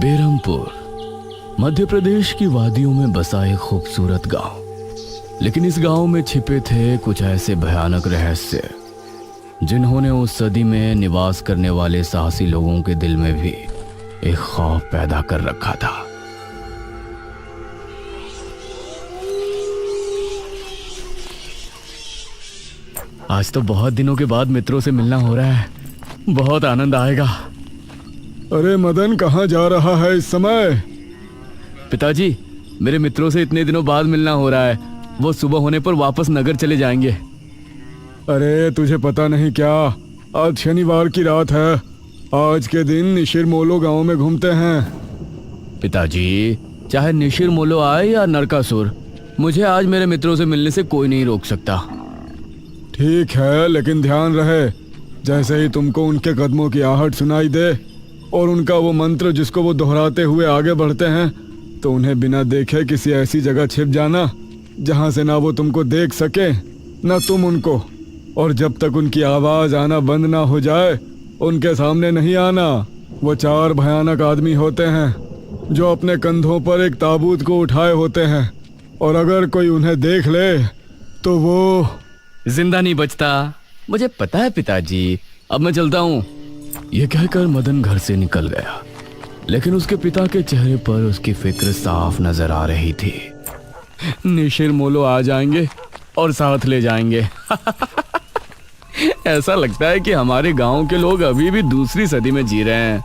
बेरमपुर मध्य प्रदेश की वादियों में बसा एक खूबसूरत गांव। लेकिन इस गांव में छिपे थे कुछ ऐसे भयानक रहस्य जिन्होंने उस सदी में निवास करने वाले साहसी लोगों के दिल में भी एक खौफ पैदा कर रखा था। आज तो बहुत दिनों के बाद मित्रों से मिलना हो रहा है, बहुत आनंद आएगा। अरे मदन, कहाँ जा रहा है इस समय? पिताजी, मेरे मित्रों से इतने दिनों बाद मिलना हो रहा है। वो सुबह होने पर वापस नगर चले जाएंगे। अरे तुझे पता नहीं क्या, आज शनिवार की रात है। आज के दिन निशिर मोलो गांव में घूमते हैं। पिताजी, चाहे निशिर मोलो आए या नरकासुर, मुझे आज मेरे मित्रों से मिलने से कोई नहीं रोक सकता। ठीक है, लेकिन ध्यान रहे, जैसे ही तुमको उनके कदमों की आहट सुनाई दे और उनका वो मंत्र जिसको वो दोहराते हुए आगे बढ़ते हैं, तो उन्हें बिना देखे किसी ऐसी जगह छिप जाना जहां से ना वो तुमको देख सके ना तुम उनको। और जब तक उनकी आवाज आना बंद ना हो जाए उनके सामने नहीं आना। वो 4 भयानक आदमी होते हैं जो अपने कंधों पर एक ताबूत को उठाए होते हैं, और अगर कोई उन्हें देख ले तो वो जिंदा नहीं बचता। मुझे पता है पिताजी, अब मैं चलता हूँ। यह कहकर मदन घर से निकल गया, लेकिन उसके पिता के चेहरे पर उसकी फिक्र साफ नजर आ रही थी। निशिर मोलो आ जाएंगे और साथ ले जाएंगे। ऐसा लगता है कि हमारे गांव के लोग अभी भी दूसरी सदी में जी रहे हैं।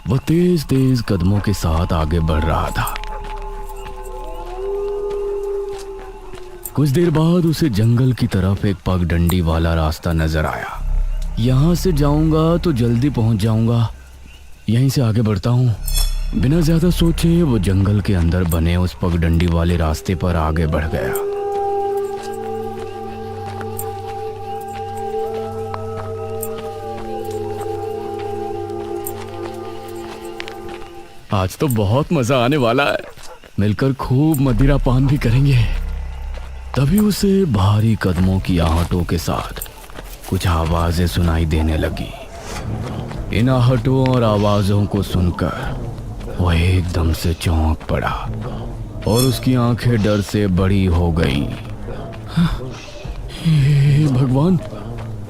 वो तेज तेज कदमों के साथ आगे बढ़ रहा था। कुछ देर बाद उसे जंगल की तरफ एक पगडंडी वाला रास्ता नजर आया। यहां से जाऊंगा तो जल्दी पहुंच जाऊंगा, यहीं से आगे बढ़ता हूं। बिना ज्यादा सोचे वो जंगल के अंदर बने उस पगडंडी वाले रास्ते पर आगे बढ़ गया। आज तो बहुत मजा आने वाला है, मिलकर खूब मदिरा पान भी करेंगे। तभी उसे भारी कदमों की आहटों के साथ कुछ आवाजें सुनाई देने लगी। इन आहटों और आवाजों को सुनकर वो एकदम से चौंक पड़ा और उसकी आंखें डर से बड़ी हो गईं। हे भगवान!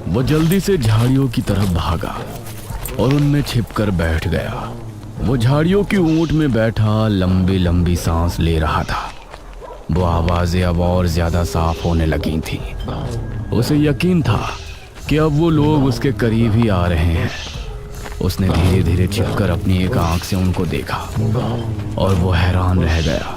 वो जल्दी से झाड़ियों की तरफ भागा और उनमें छिपकर बैठ गया। वो झाड़ियों की ऊंट में बैठा लंबी लंबी सांस ले रहा था। वो आवाजें अब और ज्यादा साफ होने लगी थी। उसे यकीन था कि अब वो लोग उसके करीब ही आ रहे हैं। उसने धीरे धीरे छिपकर अपनी एक आंख से उनको देखा और वो हैरान रह गया।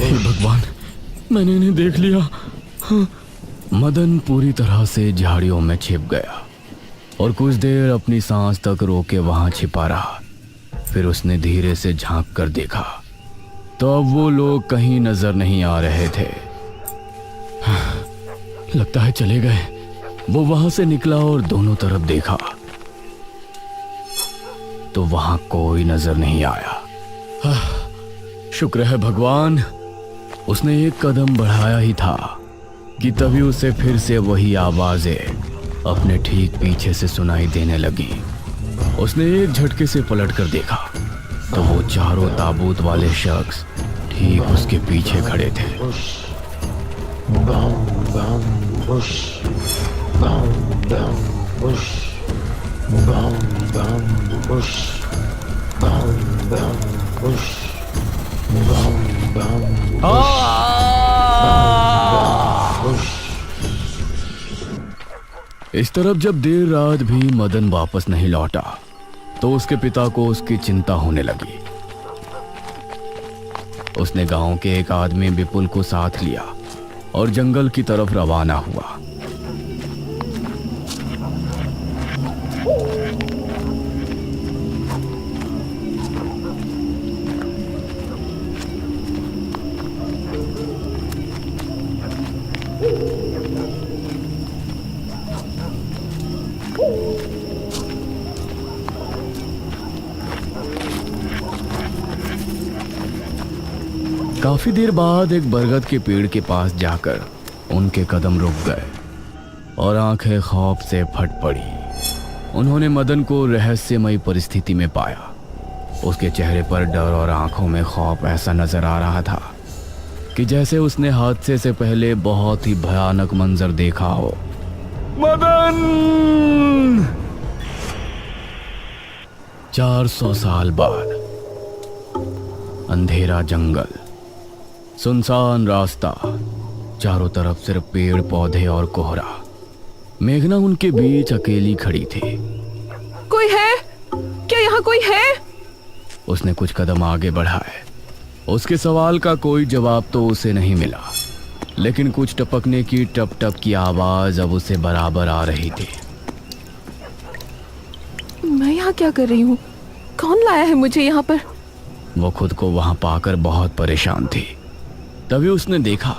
हे भगवान, मैंने इन्हें देख लिया। हाँ। मदन पूरी तरह से झाड़ियों में छिप गया और कुछ देर अपनी सांस तक रोके वहां छिपा रहा। फिर उसने धीरे से झांक कर देखा तो अब वो लोग कहीं नजर नहीं आ रहे थे। हाँ, लगता है चले गए। वो वहां से निकला और दोनों तरफ देखा तो वहां कोई नजर नहीं आया। हाँ, शुक्र है भगवान। उसने एक कदम बढ़ाया ही था कि तभी उसे फिर से वही आवाजें अपने ठीक पीछे से सुनाई देने लगी। उसने एक झटके से पलट कर देखा तो वो चारों ताबूत वाले शख्स ठीक उसके पीछे खड़े थे। इस तरफ जब देर रात भी मदन वापस नहीं लौटा तो उसके पिता को उसकी चिंता होने लगी। उसने गांव के एक आदमी विपुल को साथ लिया और जंगल की तरफ रवाना हुआ। काफी देर बाद एक बरगद के पेड़ के पास जाकर उनके कदम रुक गए और आंखें खौफ से फट पड़ी। उन्होंने मदन को रहस्यमयी परिस्थिति में पाया। उसके चेहरे पर डर और आंखों में खौफ ऐसा नजर आ रहा था कि जैसे उसने हादसे से पहले बहुत ही भयानक मंजर देखा हो। मदन! 400 साल बाद अंधेरा जंगल, सुनसान रास्ता, चारों तरफ सिर्फ पेड़ पौधे और कोहरा। मेघना उनके बीच अकेली खड़ी थी। कोई है? क्या यहाँ कोई है? उसने कुछ कदम आगे बढ़ाए। उसके सवाल का कोई जवाब तो उसे नहीं मिला, लेकिन कुछ टपकने की टप टप की आवाज अब उसे बराबर आ रही थी। मैं यहाँ क्या कर रही हूँ? कौन लाया है मुझे यहाँ पर? वो खुद को वहां पाकर बहुत परेशान थी। तभी उसने देखा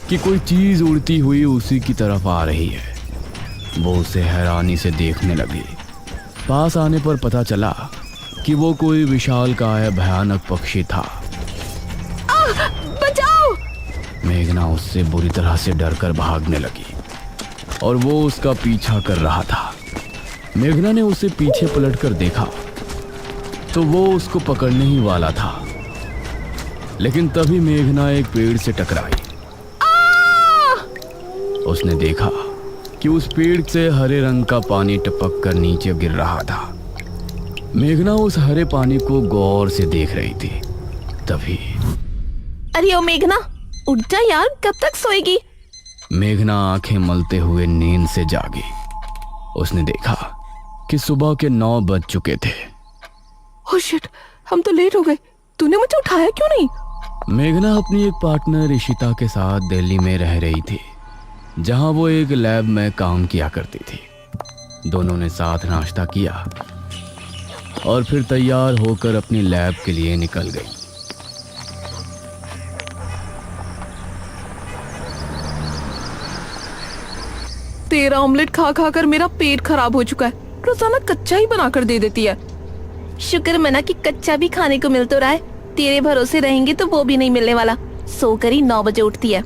कि कोई चीज उड़ती हुई उसी की तरफ आ रही है। वो उसे हैरानी से देखने लगी। पास आने पर पता चला कि वो कोई विशालकाय भयानक पक्षी था। बचाओ! मेघना उससे बुरी तरह से डरकर भागने लगी और वो उसका पीछा कर रहा था। मेघना ने उसे पीछे पलटकर देखा तो वो उसको पकड़ने ही वाला था, लेकिन तभी मेघना एक पेड़ से टकराई। उसने देखा कि उस पेड़ से हरे रंग का पानी टपक कर नीचे गिर रहा था। मेघना उस हरे पानी को गौर से देख रही थी। तभी अरे ओ मेघना, उठ जा यार, कब तक सोएगी? मेघना आंखें मलते हुए नींद से जागी। उसने देखा कि सुबह के 9 बज चुके थे। ओह शिट, हम तो लेट हो गए। तूने मुझे उठाया क्यों नहीं? मेघना अपनी एक पार्टनर ईशिता के साथ दिल्ली में रह रही थी, जहां वो एक लैब में काम किया करती थी। दोनों ने साथ नाश्ता किया और फिर तैयार होकर अपनी लैब के लिए निकल गई। तेरा ऑमलेट खा खा कर मेरा पेट खराब हो चुका है। रोजाना कच्चा ही बना कर दे देती है। शुक्र मना कि कच्चा भी खाने को मिल तो रहा है। तेरे भरोसे रहेंगे तो वो भी नहीं मिलने वाला। सोकर ही 9 बजे उठती है।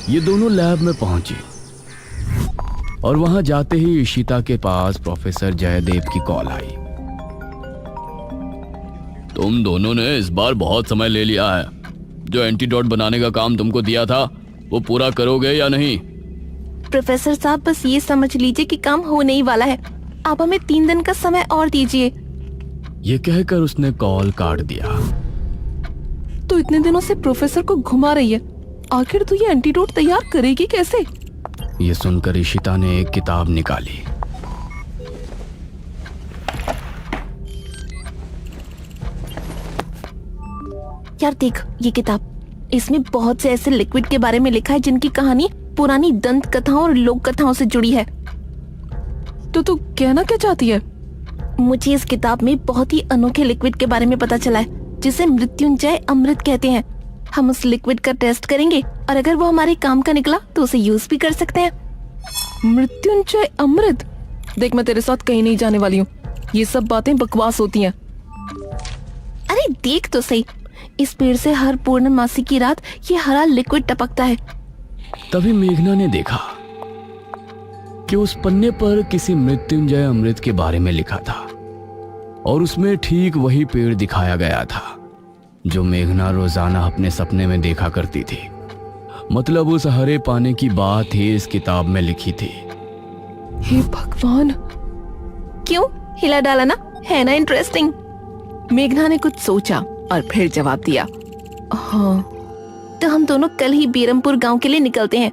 ये दोनों लैब में पहुंची और वहां जाते ही ईशिता के पास प्रोफेसर जयदेव की कॉल आई। तुम दोनों ने इस बार बहुत समय ले लिया है। जो एंटीडोट बनाने का काम तुमको दिया था वो पूरा करोगे या नहीं? प्रोफेसर साहब, बस ये समझ लीजिए कि काम होने ही वाला है। आप हमें 3 दिन का समय और दीजिए। ये कहकर उसने कॉल काट दिया। तो इतने दिनों से प्रोफेसर को घुमा रही है, आखिर तू ये एंटीडोट तैयार करेगी कैसे? ये सुनकर ईशिता ने एक किताब निकाली। यार देख ये किताब, इसमें बहुत से ऐसे लिक्विड के बारे में लिखा है जिनकी कहानी पुरानी दंत कथाओं और लोक कथाओं से जुड़ी है। तो तू कहना क्या चाहती है? मुझे इस किताब में बहुत ही अनोखे लिक्विड के बारे में पता चला है, जिसे मृत्युंजय अमृत कहते हैं। हम उस लिक्विड का टेस्ट करेंगे और अगर वो हमारे काम का निकला तो उसे यूज भी कर सकते हैं। मृत्युंजय अमृत? देख, मैं तेरे साथ कहीं नहीं जाने वाली हूँ। ये सब बातें बकवास होती हैं। अरे देख तो सही, इस पेड़ से हर पूर्णमासी की रात ये हरा लिक्विड टपकता है। तभी मेघना ने देखा कि उस पन्ने पर किसी मृत्युंजय अमृत के बारे में लिखा था और उसमें ठीक वही पेड़ दिखाया गया था जो मेघना रोजाना अपने सपने में देखा करती थी। मतलब उस हरे पानी की बात ही इस किताब में लिखी थी। हे भगवान, क्यों हिला डाला ना, है ना इंटरेस्टिंग? मेघना ने कुछ सोचा और फिर जवाब दिया, हाँ तो हम दोनों कल ही बीरमपुर गांव के लिए निकलते हैं।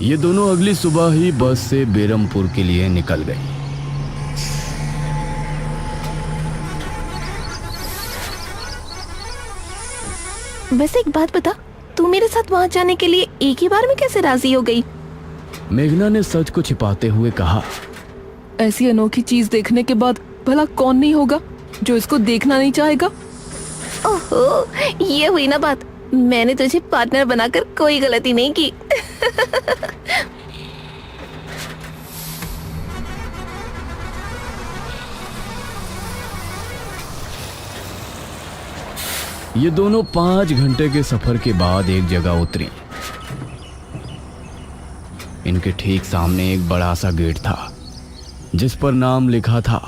ये दोनों अगली सुबह ही बस से बेरमपुर के लिए निकल गई। वैसे एक बात बता, तू मेरे साथ वहां जाने के लिए एक ही बार में कैसे राजी हो गई? मेघना ने सच को छिपाते हुए कहा, ऐसी अनोखी चीज देखने के बाद भला कौन नहीं होगा जो इसको देखना नहीं चाहेगा? ओहो, ये हुई ना बात। मैंने तुझे पार्टनर बनाकर कोई गलती नहीं की। ये दोनों 5 घंटे के सफर के बाद एक जगह उतरी। इनके ठीक सामने एक बड़ा सा गेट था जिस पर नाम लिखा था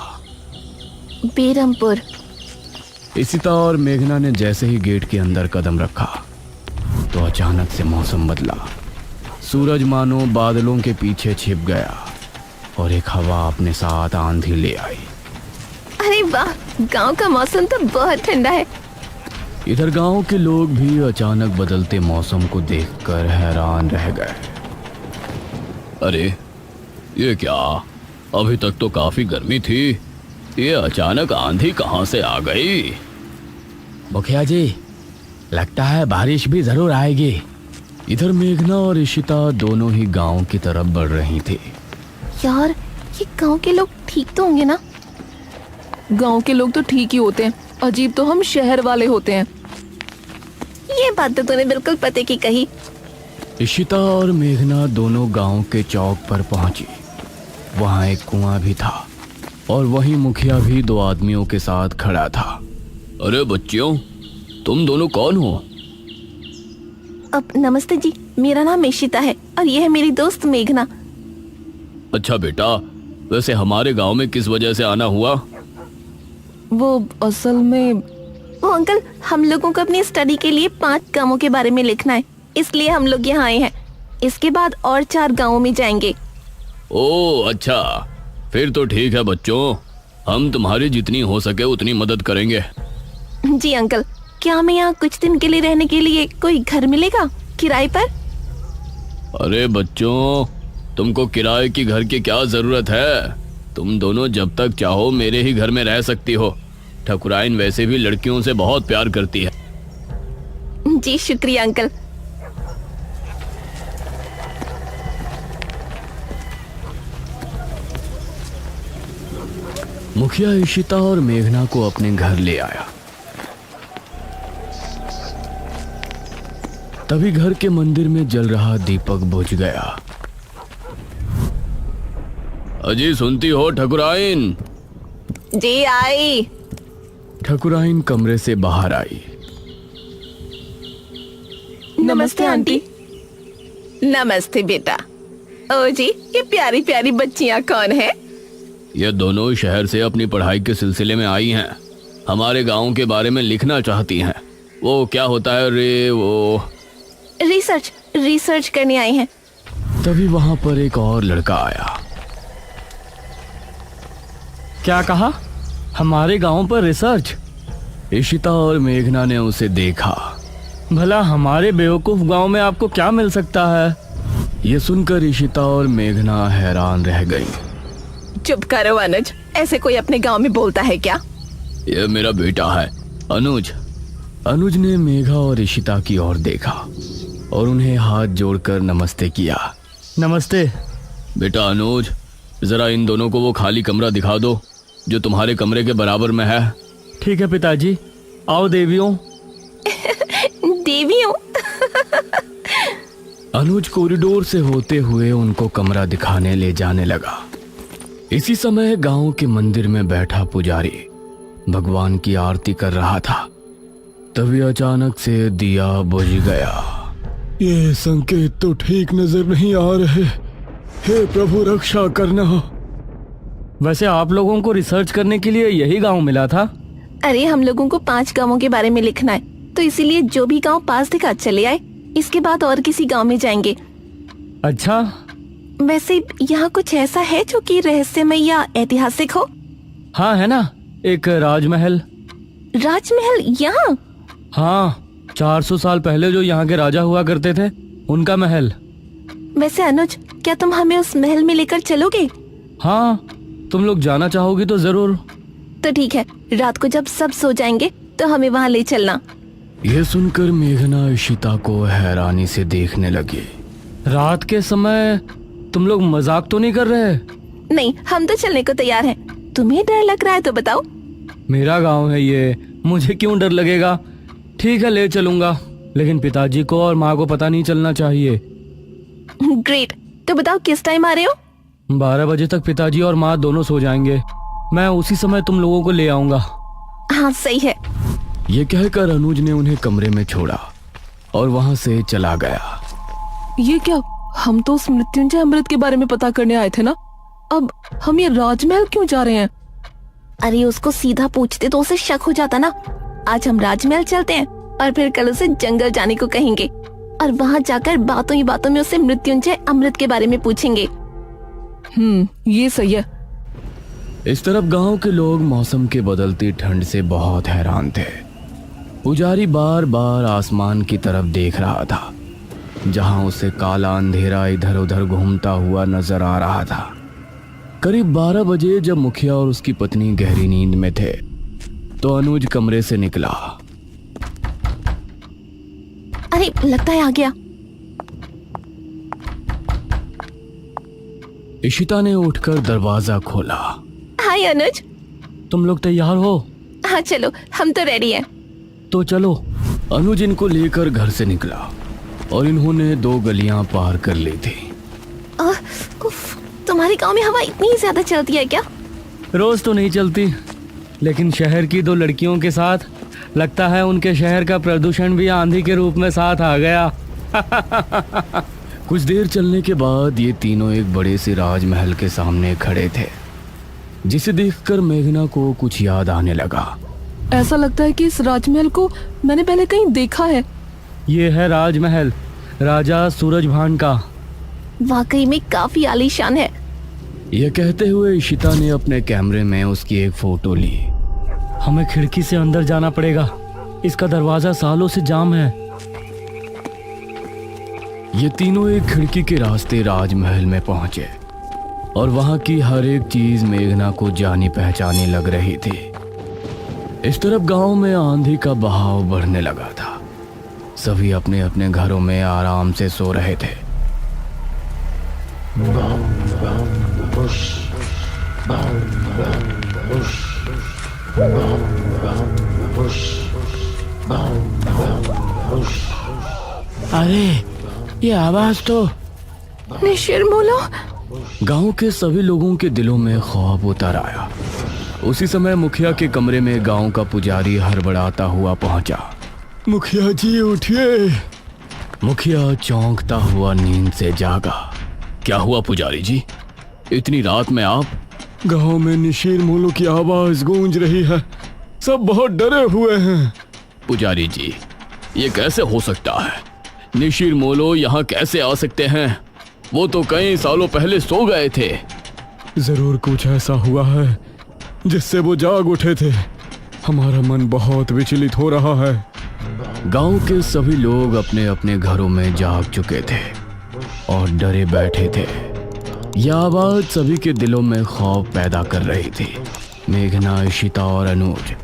बेरमपुर। इशिता और मेघना ने जैसे ही गेट के अंदर कदम रखा तो अचानक से मौसम बदला। सूरज मानो बादलों के पीछे छिप गया और एक हवा अपने साथ आंधी ले आई। अरे वाह, गांव का मौसम तो बहुत ठंडा है। इधर गांव के लोग भी अचानक बदलते मौसम को देखकर हैरान रह गए। अरे ये क्या, अभी तक तो काफी गर्मी थी, ये अचानक आंधी कहां से आ गई? मुखिया जी, लगता है बारिश भी जरूर आएगी। इधर मेघना और इशिता दोनों ही गांव की तरफ बढ़ रही थी। यार, ये गांव के लोग ठीक तो होंगे ना? गांव के लोग तो ठीक ही होते हैं, अजीब तो हम शहर वाले होते हैं। ये बात तो तूने बिल्कुल पते की कही। इशिता और मेघना दोनों गांव के चौक पर पहुंची। वहां एक कुआं भी था और वहीं मुखिया भी 2 आदमियों के साथ खड़ा था। अरे बच्चियों, तुम दोनों कौन हो? अब नमस्ते जी, मेरा नाम इशिता है और ये है मेरी दोस्त मेघना। अच्छा बेटा, वैसे हमारे गांव में किस वजह से आना हुआ? वो असल में वो अंकल, हम लोगों को अपनी स्टडी के लिए 5 गांवों के बारे में लिखना है, इसलिए हम लोग यहाँ आए हैं। इसके बाद और 4 गांवों में जाएंगे। ओह अच्छा, फिर तो ठीक है बच्चों, हम तुम्हारी जितनी हो सके उतनी मदद करेंगे। जी अंकल, क्या हमें यहाँ कुछ दिन के लिए रहने के लिए कोई घर मिलेगा किराए पर? अरे बच्चों, तुमको किराए की घर की क्या जरूरत है? तुम दोनों जब तक चाहो मेरे ही घर में रह सकती हो। ठकुराइन वैसे भी लड़कियों से बहुत प्यार करती है। जी शुक्रिया अंकल। मुखिया इशिता और मेघना को अपने घर ले आया। तभी घर के मंदिर में जल रहा दीपक बुझ गया। अजी सुनती हो ठकुराइन? जी आई। ठकुराइन कमरे से बाहर आई। नमस्ते आंटी। नमस्ते बेटा। ओ जी, ये प्यारी प्यारी बच्चियां कौन है? ये दोनों शहर से अपनी पढ़ाई के सिलसिले में आई हैं। हमारे गांव के बारे में लिखना चाहती हैं। वो क्या होता है रे, वो रिसर्च करने आई हैं। तभी वहां पर एक और लड़का आया। क्या कहा? हमारे गांव पर रिसर्च? इशिता और मेघना ने उसे देखा। भला हमारे बेवकूफ गांव में आपको क्या मिल सकता है? ये सुनकर इशिता और मेघना हैरान रह गई। चुप करो अनुज, ऐसे कोई अपने गांव में बोलता है क्या? ये मेरा बेटा है अनुज। अनुज ने मेघा और इशिता की ओर देखा और उन्हें हाथ जोड़कर नमस्ते किया। नमस्ते बेटा अनुज, जरा इन दोनों को वो खाली कमरा दिखा दो जो तुम्हारे कमरे के बराबर में है। ठीक है पिताजी, आओ देवियों। देवियों? अनुज कॉरिडोर से होते हुए उनको कमरा दिखाने ले जाने लगा। इसी समय गांव के मंदिर में बैठा पुजारी भगवान की आरती कर रहा था। तभी अचानक से दिया बुझ गया। ये संकेत तो ठीक नजर नहीं आ रहे। हे प्रभु, रक्षा करना। वैसे आप लोगों को रिसर्च करने के लिए यही गांव मिला था? अरे हम लोगों को 5 गांवों के बारे में लिखना है, तो इसीलिए जो भी गांव पास दिखा चले आए। इसके बाद और किसी गांव में जाएंगे। अच्छा, वैसे यहाँ कुछ ऐसा है जो कि रहस्यमय या ऐतिहासिक हो? हाँ है ना, एक राजमहल। राजमहल यहाँ? हाँ, 400 साल पहले जो यहाँ के राजा हुआ करते थे, उनका महल। वैसे अनुज, क्या तुम हमें उस महल में लेकर चलोगे? हाँ, तुम लोग जाना चाहोगी तो जरूर। तो ठीक है, रात को जब सब सो जाएंगे तो हमें वहाँ ले चलना। यह सुनकर मेघना इशिता को हैरानी से देखने लगी। रात के समय तुम लोग मजाक तो नहीं कर रहे? नहीं, हम तो चलने को तैयार हैं। तुम्हें डर लग रहा है तो बताओ। मेरा गांव है ये, मुझे क्यों डर लगेगा। ठीक है, ले चलूंगा, लेकिन पिताजी को और माँ को पता नहीं चलना चाहिए। ग्रेट। तो बताओ किस टाइम आ रहे हो? 12 बजे तक पिताजी और माँ दोनों सो जाएंगे। मैं उसी समय तुम लोगों को ले आऊंगा। हाँ सही है। ये कहकर अनुज ने उन्हें कमरे में छोड़ा और वहां से चला गया। ये क्या, हम तो उस मृत्युंजय अमृत के बारे में पता करने आए थे ना, अब हम ये राजमहल क्यों जा रहे हैं? अरे उसको सीधा पूछते तो उसे शक हो जाता ना। आज हम राजमहल चलते हैं और फिर कल उसे जंगल जाने को कहेंगे और वहाँ जाकर बातों ही बातों में उससे मृत्युंजय अमृत के बारे में पूछेंगे। ये सही है। इस तरफ गांव के लोग मौसम के बदलती ठंड से बहुत हैरान थे। पुजारी बार बार आसमान की तरफ देख रहा था, जहां उसे काला अंधेरा इधर उधर घूमता हुआ नजर आ रहा था। करीब 12 बजे जब मुखिया और उसकी पत्नी गहरी नींद में थे, तो अनुज कमरे से निकला। अरे लगता है आ गया। इशिता ने उठकर दरवाजा खोला। हाय अनुज। तुम लोग तैयार हो? हाँ चलो, हम तो रेडी हैं। तो चलो। अनुज इनको लेकर घर से निकला और इन्होंने 2 गलियां पार कर ली थी। उफ, तुम्हारे गांव में हवा इतनी ज्यादा चलती है क्या? रोज तो नहीं चलती, लेकिन शहर की 2 लड़कियों के साथ लगता है उनके शहर का प्रदूषण भी आंधी के रूप में साथ आ गया। कुछ देर चलने के बाद ये तीनों एक बड़े से राजमहल के सामने खड़े थे, जिसे देखकर मेघना को कुछ याद आने लगा। ऐसा लगता है कि इस राजमहल को मैंने पहले कहीं देखा है। ये है राजमहल राजा सूरजभान का। वाकई में काफी आलीशान है। यह कहते हुए इशिता ने अपने कैमरे में उसकी एक फोटो ली। हमें खिड़की से अंदर जाना पड़ेगा, इसका दरवाजा सालों से जाम है। ये तीनों एक खिड़की के रास्ते राजमहल में पहुंचे और वहां की हर एक चीज मेघना को जानी पहचानी लग रही थी। इस तरफ गांव में आंधी का बहाव बढ़ने लगा था। सभी अपने अपने घरों में आराम से सो रहे थे। अरे ये आवाज तो निशिर मोलो। गांव के सभी लोगों के दिलों में खौफ उतर आया। उसी समय मुखिया के कमरे में गांव का पुजारी हड़बड़ाता हुआ पहुंचा। मुखिया जी उठिए। मुखिया चौंकता हुआ नींद से जागा। क्या हुआ पुजारी जी, इतनी रात में आप? गांव में निशीर मोलो की आवाज गूंज रही है, सब बहुत डरे हुए हैं। पुजारी जी, ये कैसे हो सकता है? निशीर मोलो यहाँ कैसे आ सकते हैं? वो तो कई सालों पहले सो गए थे। जरूर कुछ ऐसा हुआ है जिससे वो जाग उठे थे। हमारा मन बहुत विचलित हो रहा है। गांव के सभी लोग अपने अपने घरों में जाग चुके थे और डरे बैठे थे। यह आवाज सभी के दिलों में खौफ पैदा कर रही थी। मेघना, इशिता और अनुज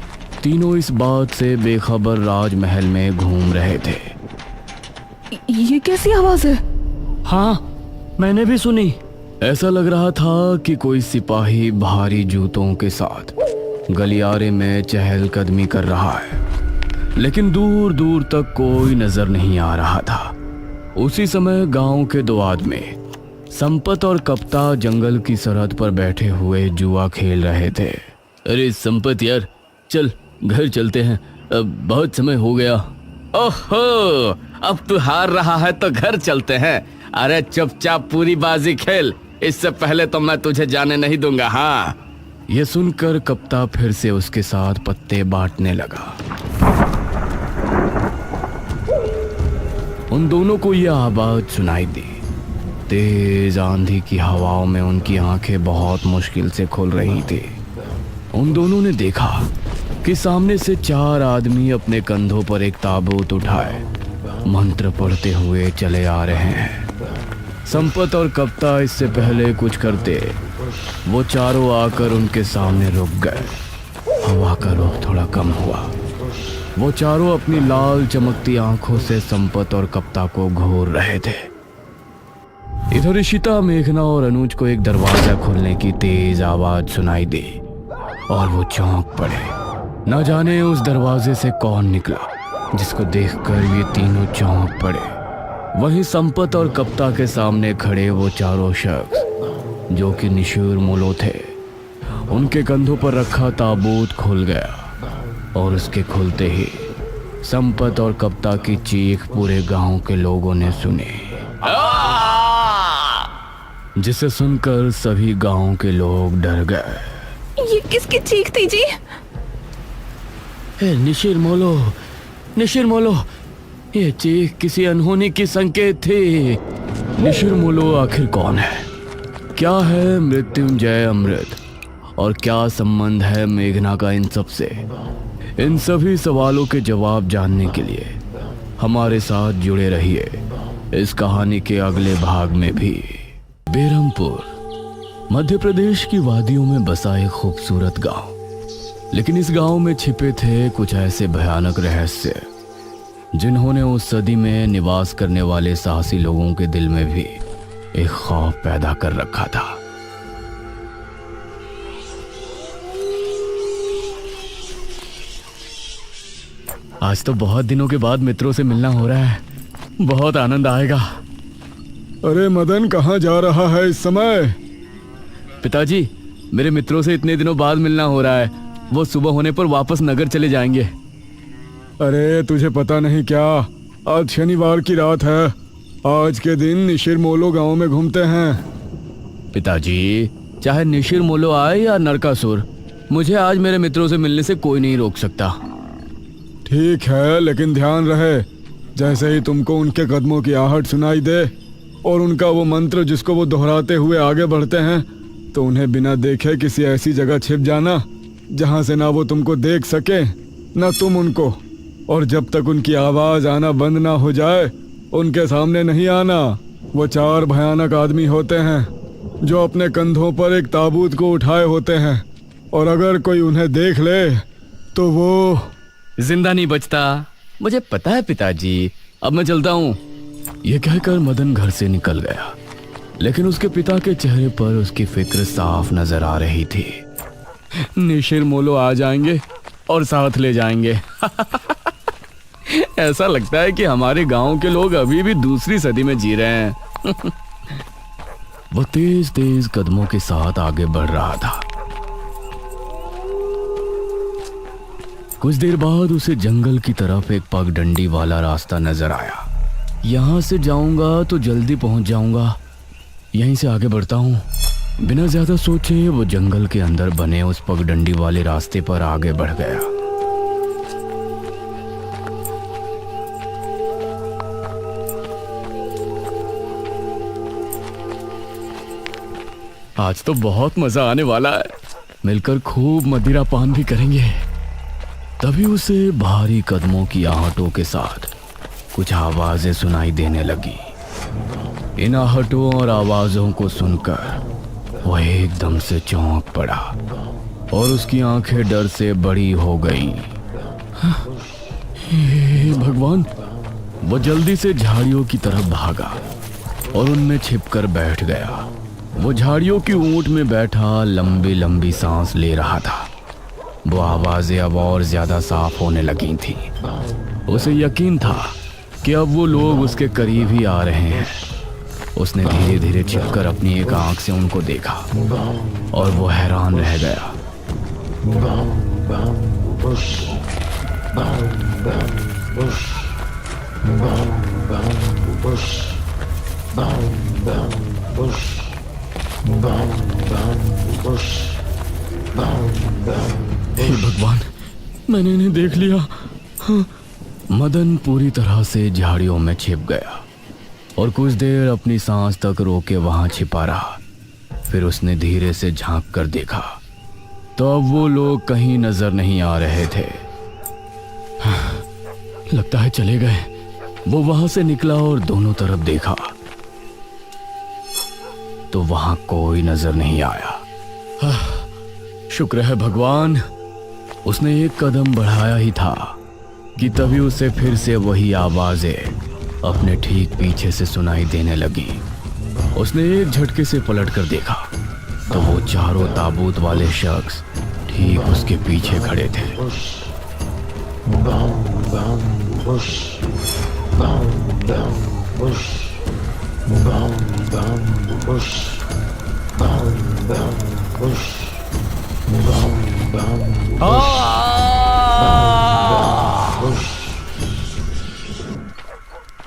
तीनों इस बात से बेखबर राजमहल में घूम रहे थे। ये कैसी आवाज है? हाँ, मैंने भी सुनी। ऐसा लग रहा था कि कोई सिपाही भारी जूतों के साथ गलियारे में चहलकदमी कर रहा है, लेकिन दूर दूर तक कोई नजर नहीं आ रहा था। उसी समय गांव के 2 आदमी संपत और कप्ता जंगल की सरहद पर बैठे हुए जुआ खेल रहे थे। अरे संपत यार, चल घर चलते हैं, अब बहुत समय हो गया। ओहो, अब तू हार रहा है तो घर चलते हैं। अरे चुपचाप पूरी बाजी खेल, इससे पहले तो मैं तुझे जाने नहीं दूंगा। हाँ। यह सुनकर कप्ता फिर से उसके साथ पत्ते बांटने लगा। उन दोनों को यह आवाज सुनाई दी। तेज आंधी की हवाओं में उनकी आंखें बहुत मुश्किल से खुल रही थी। उन दोनों ने देखा कि सामने से 4 आदमी अपने कंधों पर एक ताबूत उठाए मंत्र पढ़ते हुए चले आ रहे हैं। संपत और कप्ता इससे पहले कुछ करते, वो चारों आकर उनके सामने रुक गए। हवा का रुख थोड़ा कम हुआ। वो चारों अपनी लाल चमकती आंखों से संपत और कप्ता को घूर रहे थे। इधर इशिता, मेघना और अनुज को एक दरवाजा खुलने की तेज आवाज सुनाई दी और वो चौंक पड़े। न जाने उस दरवाजे से कौन निकला जिसको देखकर ये तीनों चौंक पड़े। वहीं संपत और कप्ता के सामने खड़े वो चारों शख्स जो कि निशूर मोलो थे, उनके कंधों पर रखा ताबूत खुल गया और उसके खुलते ही संपत और कप्ता की चीख पूरे गांव के लोगों ने सुनी, जिसे सुनकर सभी गांव के लोग डर गए। ये किसकी चीख थी जी? निशिर मोलो, ये चीख किसी अनहोनी की संकेत थी। निशिर मोलो आखिर कौन है? क्या है मृत्युंजय अमृत? और क्या संबंध है मेघना का इन सब से? इन सभी सवालों के जवाब जानने के लिए हमारे साथ जुड़े रहिए इस कहानी के अगले भाग में भी। बेरमपुर मध्य प्रदेश की वादियों में बसा एक खूबसूरत गांव, लेकिन इस गांव में छिपे थे कुछ ऐसे भयानक रहस्य जिन्होंने उस सदी में निवास करने वाले साहसी लोगों के दिल में भी एक खौफ पैदा कर रखा था। आज तो बहुत दिनों के बाद मित्रों से मिलना हो रहा है, बहुत आनंद आएगा। अरे मदन, कहाँ जा रहा है इस समय? पिताजी, मेरे मित्रों से इतने दिनों बाद मिलना हो रहा है। वो सुबह होने पर वापस नगर चले जाएंगे। अरे तुझे पता नहीं क्या, आज शनिवार की रात है। आज के दिन निशिर मोलो गांव में घूमते हैं। पिताजी, चाहे निशिर मोलो आए या नरकासुर, मुझे आज मेरे मित्रों से मिलने से कोई नहीं रोक सकता। ठीक है, लेकिन ध्यान रहे, जैसे ही तुमको उनके कदमों की आहट सुनाई दे और उनका वो मंत्र जिसको वो दोहराते हुए आगे बढ़ते हैं, तो उन्हें बिना देखे किसी ऐसी जगह छिप जाना जहां से ना वो तुमको देख सके ना तुम उनको। और जब तक उनकी आवाज आना बंद ना हो जाए उनके सामने नहीं आना। वो 4 भयानक आदमी होते हैं जो अपने कंधों पर एक ताबूत को उठाए होते हैं, और अगर कोई उन्हें देख ले तो वो जिंदा नहीं बचता। मुझे पता है पिताजी, अब मैं चलता हूँ। यह कहकर मदन घर से निकल गया, लेकिन उसके पिता के चेहरे पर उसकी फिक्र साफ नजर आ रही थी। निशिर मोलो आ जाएंगे और साथ ले जाएंगे। ऐसा लगता है कि हमारे गांव के लोग अभी भी दूसरी सदी में जी रहे हैं। वो तेज तेज कदमों के साथ आगे बढ़ रहा था। कुछ देर बाद उसे जंगल की तरफ एक पगडंडी वाला रास्ता नजर आया। यहां से जाऊंगा तो जल्दी पहुंच जाऊंगा, यहीं से आगे बढ़ता हूँ। बिना ज्यादा सोचे वो जंगल के अंदर बने उस पगडंडी वाले रास्ते पर आगे बढ़ गया। आज तो बहुत मजा आने वाला है, मिलकर खूब मदिरा पान भी करेंगे। तभी उसे भारी कदमों की आहटों के साथ कुछ आवाजें सुनाई देने लगी। इन आहटों और आवाजों को सुनकर वह एकदम से चौंक पड़ा और उसकी आंखें डर से बड़ी हो गईं। हे भगवान! वो जल्दी से झाड़ियों की तरफ भागा और उनमें छिपकर बैठ गया। वो झाड़ियों की ऊंट में बैठा लंबी लंबी सांस ले रहा था। वो आवाजें अब और ज्यादा साफ होने लगी थी। उसे यकीन था कि अब वो लोग उसके करीब ही आ रहे हैं। उसने धीरे धीरे छिपकर अपनी एक आंख से उनको देखा और वो हैरान रह गया। हे भगवान, मैंने इन्हें देख लिया। हाँ। मदन पूरी तरह से झाड़ियों में छिप गया और कुछ देर अपनी सांस तक रोके वहां छिपा रहा। फिर उसने धीरे से झांक कर देखा तो अब वो लोग कहीं नजर नहीं आ रहे थे। हाँ, लगता है चले गए। वो वहां से निकला और दोनों तरफ देखा तो वहां कोई नजर नहीं आया। हाँ, शुक्र है भगवान। उसने एक कदम बढ़ाया ही था कि तभी उसे फिर से वही आवाजें अपने ठीक पीछे से सुनाई देने लगी। उसने एक झटके से पलट कर देखा तो वो चारों ताबूत वाले शख्स ठीक उसके पीछे खड़े थे।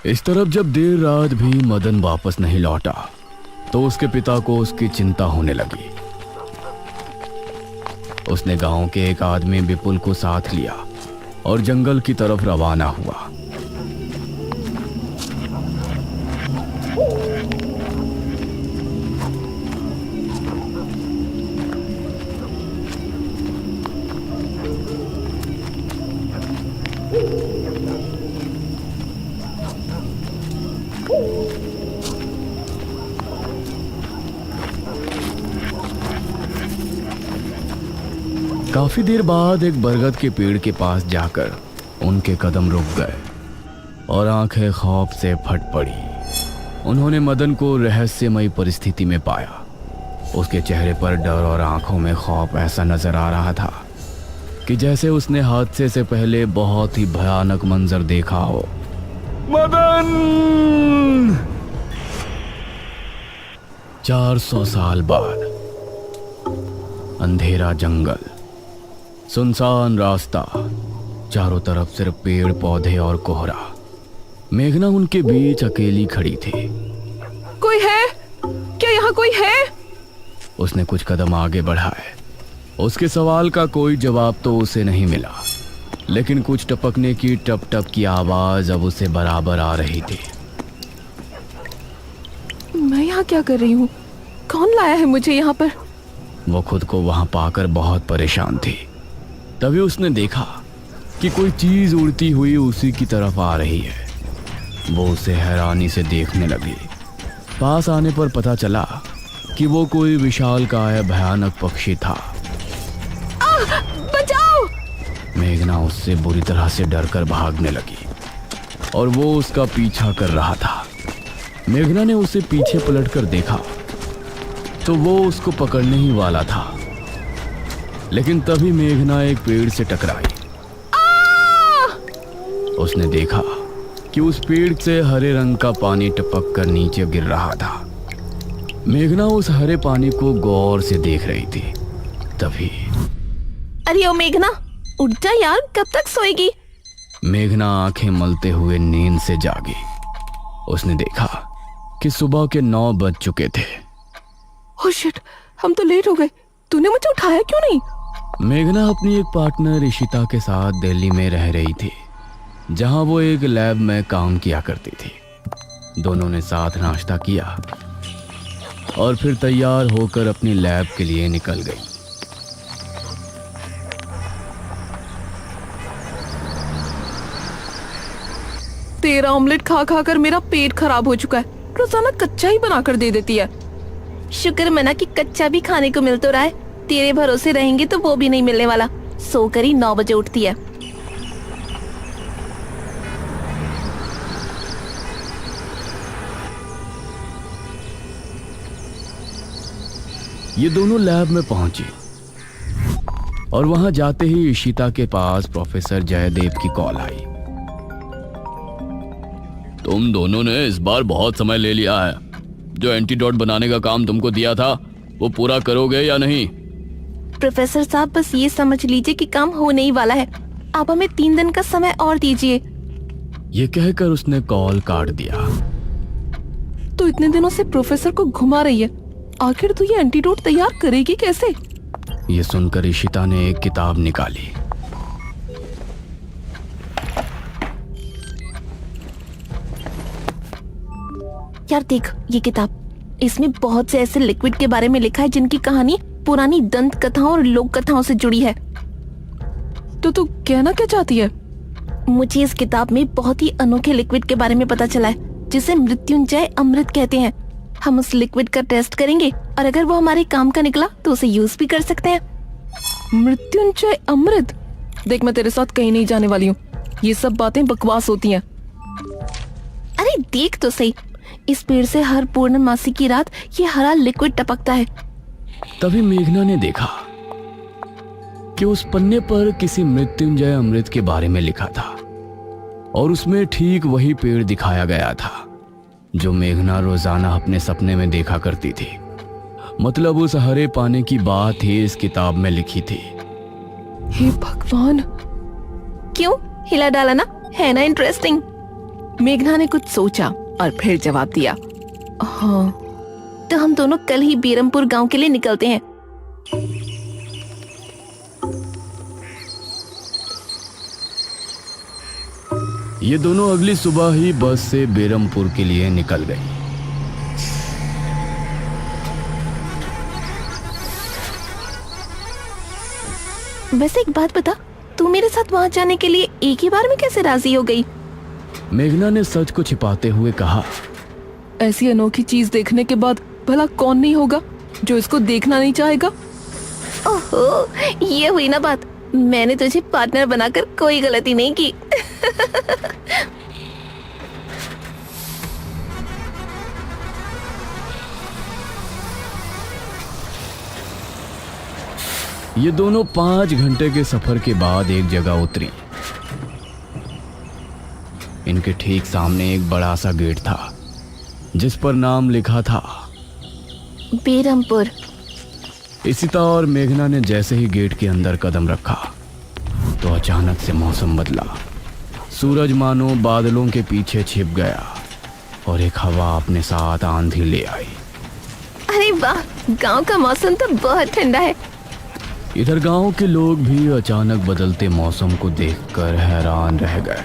इस तरफ जब देर रात भी मदन वापस नहीं लौटा तो उसके पिता को उसकी चिंता होने लगी। उसने गांव के एक आदमी विपुल को साथ लिया और जंगल की तरफ रवाना हुआ। काफी देर बाद एक बरगद के पेड़ के पास जाकर उनके कदम रुक गए और आंखें खौफ से फट पड़ी। उन्होंने मदन को रहस्यमयी परिस्थिति में पाया। उसके चेहरे पर डर और आंखों में खौफ ऐसा नजर आ रहा था कि जैसे उसने हादसे से पहले बहुत ही भयानक मंजर देखा हो। मदन! 400 साल बाद अंधेरा जंगल, सुनसान रास्ता, चारों तरफ सिर्फ पेड़ पौधे और कोहरा। मेघना उनके बीच अकेली खड़ी थी। कोई है क्या? यहाँ कोई है? उसने कुछ कदम आगे बढ़ाए। उसके सवाल का कोई जवाब तो उसे नहीं मिला, लेकिन कुछ टपकने की टप टप की आवाज अब उसे बराबर आ रही थी। मैं यहाँ क्या कर रही हूँ? कौन लाया है मुझे यहाँ पर? वो खुद को वहां पाकर बहुत परेशान थी। तभी उसने देखा कि कोई चीज उड़ती हुई उसी की तरफ आ रही है। वो उसे हैरानी से देखने लगी। पास आने पर पता चला कि वो कोई विशालकाय भयानक पक्षी था। बचाओ! मेघना उससे बुरी तरह से डरकर भागने लगी और वो उसका पीछा कर रहा था। मेघना ने उसे पीछे पलटकर देखा तो वो उसको पकड़ने ही वाला था, लेकिन तभी मेघना एक पेड़ से टकराई। उसने देखा कि उस पेड़ से हरे रंग का पानी टपक कर नीचे गिर रहा था। मेघना उस हरे पानी को गौर से देख रही थी। तभी अरे ओ मेघना, उठ जा यार, कब तक सोएगी? मेघना आंखें मलते हुए नींद से जागी। उसने देखा कि सुबह के 9 बज चुके थे। ओह शिट, हम तो लेट हो गए। तूने मुझे उठाया क्यों नहीं? मेघना अपनी एक पार्टनर ईशिता के साथ दिल्ली में रह रही थी, जहां वो एक लैब में काम किया करती थी। दोनों ने साथ नाश्ता किया और फिर तैयार होकर अपनी लैब के लिए निकल गई। तेरा ऑमलेट खा खा कर मेरा पेट खराब हो चुका है। रोजाना कच्चा ही बनाकर दे देती है। शुक्र मना कि कच्चा भी खाने को मिल तो रहा है। तेरे भरोसे रहेंगे तो वो भी नहीं मिलने वाला। सोकर ही 9 बजे उठती है। ये दोनों लैब में पहुंची और वहां जाते ही ईशिता के पास प्रोफेसर जयदेव की कॉल आई। तुम दोनों ने इस बार बहुत समय ले लिया है। जो एंटीडोट बनाने का काम तुमको दिया था वो पूरा करोगे या नहीं? प्रोफेसर साहब, बस ये समझ लीजिए कि काम होने ही वाला है। आप हमें 3 दिन का समय और दीजिए। ये कहकर उसने कॉल काट दिया। तो इतने दिनों से प्रोफेसर को घुमा रही है, आखिर तू ये एंटीडोट तैयार करेगी कैसे? ये सुनकर ईशिता ने एक किताब निकाली। यार देख ये किताब, इसमें बहुत से ऐसे लिक्विड के बारे में लिखा है जिनकी कहानी पुरानी दंत कथाओं और लोक कथाओं से जुड़ी है। तो तू कहना क्या चाहती है? मुझे इस किताब में बहुत ही अनोखे लिक्विड के बारे में पता चला है, जिसे मृत्युंजय अमृत कहते हैं। हम उस लिक्विड का टेस्ट करेंगे और अगर वो हमारे काम का निकला तो उसे यूज भी कर सकते हैं। मृत्युंजय अमृत? देख, मैं तेरे साथ कहीं नहीं जाने वाली हूँ। ये सब बातें बकवास होती हैं। अरे देख तो सही, इस पेड़ से हर पूर्णमासी की रात ये हरा लिक्विड टपकता है। तभी मेघना ने देखा कि उस पन्ने पर किसी मृत्युंजय अमृत के बारे में लिखा था और उसमें ठीक वही पेड़ दिखाया गया था जो मेघना रोजाना अपने सपने में देखा करती थी। मतलब उस हरे पाने की बात ही इस किताब में लिखी थी। हे भगवान, क्यों हिला डाला ना, है ना इंटरेस्टिंग। मेघना ने कुछ सोचा और फिर जवाब दिया, हाँ तो हम दोनों कल ही बीरमपुर गांव के लिए निकलते हैं। ये दोनों अगली सुबह ही बस से बेरमपुर के लिए निकल गई। वैसे एक बात बता, तू मेरे साथ वहां जाने के लिए एक ही बार में कैसे राजी हो गई? मेघना ने सच को छिपाते हुए कहा, ऐसी अनोखी चीज देखने के बाद भला कौन नहीं होगा जो इसको देखना नहीं चाहेगा। ओहो, ये हुई ना बात। मैंने तुझे पार्टनर बनाकर कोई गलती नहीं की। ये दोनों 5 घंटे के सफर के बाद एक जगह उतरी। इनके ठीक सामने एक बड़ा सा गेट था जिस पर नाम लिखा था बेरमपुर। इसिता और मेघना ने जैसे ही गेट के अंदर कदम रखा तो अचानक से मौसम बदला। सूरज मानो बादलों के पीछे छिप गया और एक हवा अपने साथ आंधी ले आई। अरे वाह, गांव का मौसम तो बहुत ठंडा है। इधर गांव के लोग भी अचानक बदलते मौसम को देखकर हैरान रह गए।